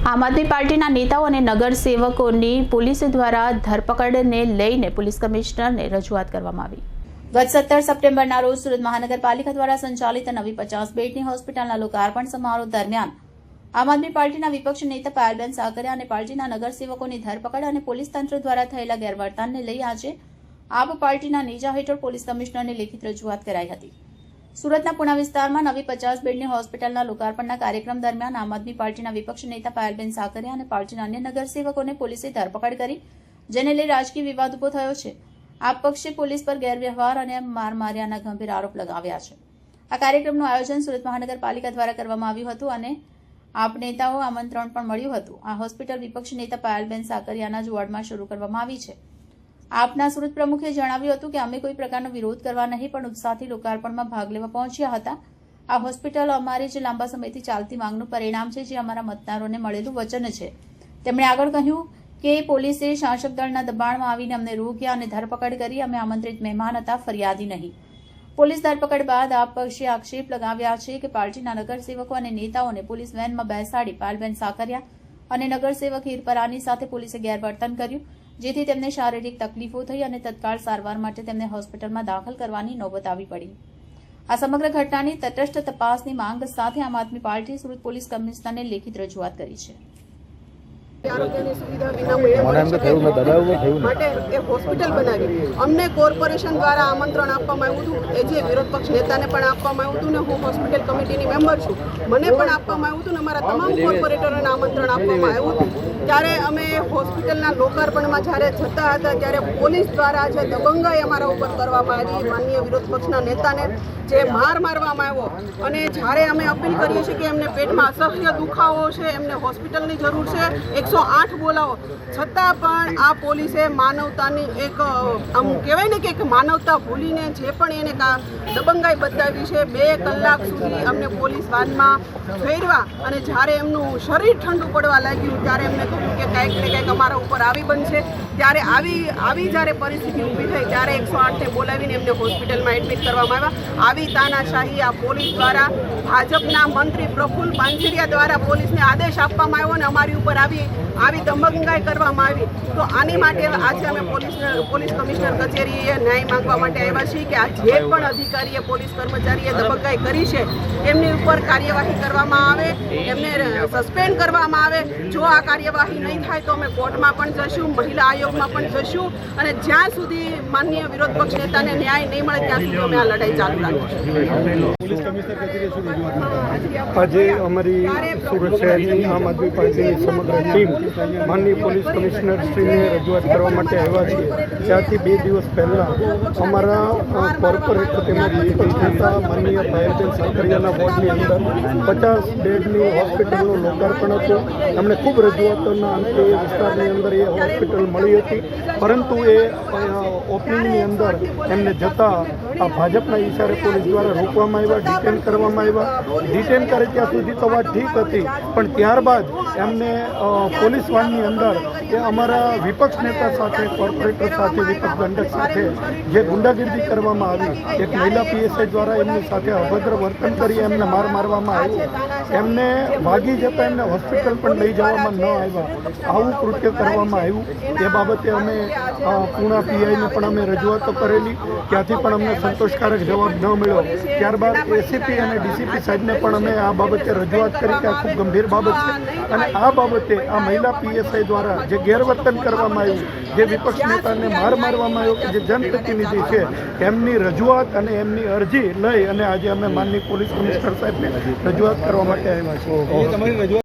આમ આદમી પાર્ટીના નેતાઓ અને નગરસેવકોની પોલીસ દ્વારા ધરપકડને લઈને પોલીસ કમિશનરને રજૂઆત કરવામાં આવી। ગત 17 સપ્ટેમ્બરના રોજ સુરત મહાનગરપાલિકા દ્વારા સંચાલિત નવી 50 બેડની હોસ્પિટલના લોકાર્પણ સમારોહ દરમિયાન આમ આદમી પાર્ટીના વિપક્ષ નેતા પાયલબેન સાકરિયા અને પાર્ટીના નગરસેવકોની ધરપકડ અને પોલીસ તંત્ર દ્વારા થયેલા ગેરવર્તનને લઈ આજે આપ પાર્ટીના નેજા હેઠળ પોલીસ કમિશનરને લેખિત રજૂઆત કરાઈ હતી। સુરતના પુણા વિસ્તારમાં નવી 50 બેડની હોસ્પિટલના લોકાર્પણના કાર્યક્રમ દરમિયાન આમ આદમી પાર્ટીના વિપક્ષ નેતા પાયલબેન સાકરિયા અને પાર્ટીના અન્ય નગરસેવકોને પોલીસે ધરપકડ કરી, જેને લઈ રાજકીય વિવાદ ઉભો થયો છે। આપ પક્ષે પોલીસ પર ગેરવ્યવહાર અને માર માર્યાના ગંભીર આરોપ લગાવ્યા છે। આ કાર્યક્રમનું આયોજન સુરત મહાનગરપાલિકા દ્વારા કરવામાં આવ્યું હતું અને આપ નેતાઓ આમંત્રણ પણ મળ્યું હતું। આ હોસ્પિટલ વિપક્ષ નેતા પાયલબેન સાકરિયાના જ વોર્ડમાં શરૂ કરવામાં આવી છે। આપના સુરત પ્રમુખે જણાવ્યું હતું કે અમે કોઈ પ્રકારનો વિરોધ કરવા નહીં, પણ ઉત્સાહથી લોકાર્પણમાં ભાગ લેવા પહોંચ્યા હતા। આ હોસ્પિટલ અમારી જે લાંબા સમયથી ચાલતી માંગનું પરિણામ છે, જે અમારા મતદારોને મળેલું વચન છે। તેમણે આગળ કહ્યું કે પોલીસે શાસક દળના દબાણમાં આવીને અમને રોક્યા અને ધરપકડ કરી। અમે આમંત્રિત મહેમાન હતા, ફરિયાદી નહીં। પોલીસ ધરપકડ બાદ આપ પક્ષે આક્ષેપ લગાવ્યા છે કે પાર્ટીના નગરસેવકો અને નેતાઓને પોલીસ વેનમાં બેસાડી પાયલબેન સાકરિયા અને નગરસેવક હીરપરાની સાથે પોલીસે ગેરવર્તન કર્યું, જેથી તેમને શારીરિક તકલીફો થઈ અને તત્કાળ સારવાર માટે તેમને હોસ્પિટલમાં દાખલ કરવાની નોબત આવી પડી। આ સમગ્ર ઘટનાની તટસ્થ તપાસની માંગ સાથે આમ આદમી પાર્ટી સુરત પોલીસ કમિશનરને લેખિત રજૂઆત કરી છે। આરોગ્યની સુવિધા માટે એ હોસ્પિટલ બનાવી અમને કોર્પોરેશન દ્વારા આમંત્રણ આપવામાં આવ્યું હતું। એ જે વિરોધ પક્ષ નેતાને પણ આપવામાં આવ્યું હતું ને હું હોસ્પિટલ કમિટીની મેમ્બર છું, મને પણ આપવામાં આવ્યું હતું ને અમારા તમામ કોર્પોરેટરોને આમંત્રણ આપવામાં આવ્યું હતું। ત્યારે અમે હોસ્પિટલના લોકાર્પણમાં જ્યારે જતા હતા ત્યારે પોલીસ દ્વારા જે દબંગાઈ અમારા ઉપર કરવામાં આવી, માનનીય વિરોધ પક્ષના નેતાને જે માર મારવામાં આવ્યો, અને જ્યારે અમે અપીલ કરીએ છીએ કે એમને પેટમાં અસહ્ય દુખાવો છે, એમને હોસ્પિટલની જરૂર છે, 108 બોલાવો, છતાં પણ આ પોલીસે માનવતાની એક આમ કહેવાય ને કે એક માનવતા ભૂલીને જે પણ એને દબંગાઈ બતાવી છે। 2 કલાક સુધી અમને પોલીસ વાનમાં ફેરવા અને જ્યારે એમનું શરીર ઠંડુ પડવા લાગ્યું ત્યારે એમને કહ્યું કે કંઈક ને કંઈક અમારા ઉપર આવી બનશે। ત્યારે આવી જ્યારે પરિસ્થિતિ ઊભી થઈ ત્યારે 108ને બોલાવીને એમને હોસ્પિટલમાં એડમિટ કરવામાં આવ્યા। આવી તાનાશાહી આ પોલીસ દ્વારા ભાજપના મંત્રી પ્રફુલ્લ પાનસેરિયા દ્વારા પોલીસને આદેશ આપવામાં આવ્યો અને અમારી ઉપર આવી દબંગાઈ કરવામાં આવી। તો આની માટે આજે અમે પોલીસ કમિશનર કચેરીએ ન્યાય માંગવા માટે આવ્યા છીએ કે આ જે પણ અધિકારીએ પોલીસ કર્મચારીએ દબંગાઈ કરી છે એમની ઉપર કાર્યવાહી કરવામાં આવે, એમને સસ્પેન્ડ કરવામાં આવે। જો આ કાર્યવાહી નહીં થાય તો અમે કોર્ટમાં પણ જશું, મહિલા આયોગમાં પણ જશું, અને જ્યાં સુધી માનનીય વિરોધ પક્ષ નેતાને ન્યાય નહીં મળે ત્યાં સુધી અમે આ લડાઈ ચાલુ રાખીશું। આજે અમારી સુરત શહેરની આમ આદમી પાર્ટીની સમગ્ર ટીમ માનનીય પોલીસ કમિશનર શ્રીને રજૂઆત કરવા માટે આવ્યા છીએ। ત્યાંથી 2 દિવસ પહેલાં અમારા કોર્પોરેટર તેમજ નેતા માનનીય પાયલબેન સાકરિયાના વોર્ડની અંદર 50 બેડની હોસ્પિટલનું લોકાર્પણ હતું। એમણે ખૂબ રજૂઆતોના અંતે એ વિસ્તારની અંદર એ હોસ્પિટલ મળી હતી, પરંતુ એ ઓપનિંગની અંદર એમને જતાં આ ભાજપના ઇશારે પોલીસ દ્વારા રોકવામાં આવ્યા, ડિટેન કરવામાં આવ્યા। ડિટેન કરે ત્યાં સુધી તો વાત ઠીક હતી, પણ ત્યારબાદ એમને પોલીસ વાનની અંદર એ અમારા વિપક્ષ નેતા સાથે, કોર્પોરેટર સાથે, વિપક્ષ દંડક સાથે જે ગુંડાગીરી કરવામાં આવી, એક મહિલા પીએસઆઈ દ્વારા એમની સાથે અભદ્ર વર્તન કરી એમને મારવામાં આવ્યું। એમને વાગી જતાં એમને હોસ્પિટલ પણ લઈ જવામાં ન આવ્યા। આવું કૃત્ય કરવામાં આવ્યું એ બાબતે અમે પૂણા પીઆઈને પણ અમે રજૂઆતો કરેલી, ત્યાંથી પણ અમને સંતોષકારક જવાબ ન મળ્યો। ત્યારબાદ એસીપી અને ડીસીપી સાહેબને પણ અમે આ બાબતે રજૂઆત કરી કે આ ખૂબ ગંભીર બાબત છે, અને આ બાબતે આ મહિલા પીએસઆઈ દ્વારા જે ગેરવર્તન કરવામાં આવ્યું, જે વિપક્ષ નેતાને મારવામાં આવ્યો, કે જે જનપ્રતિનિધિ છે, એમની રજૂઆત અને એમની અરજી લઈ અને આજે અમે માનનીય પોલીસ કમિશનર સાહેબને રજૂઆત કરવા માટે આવ્યા છીએ।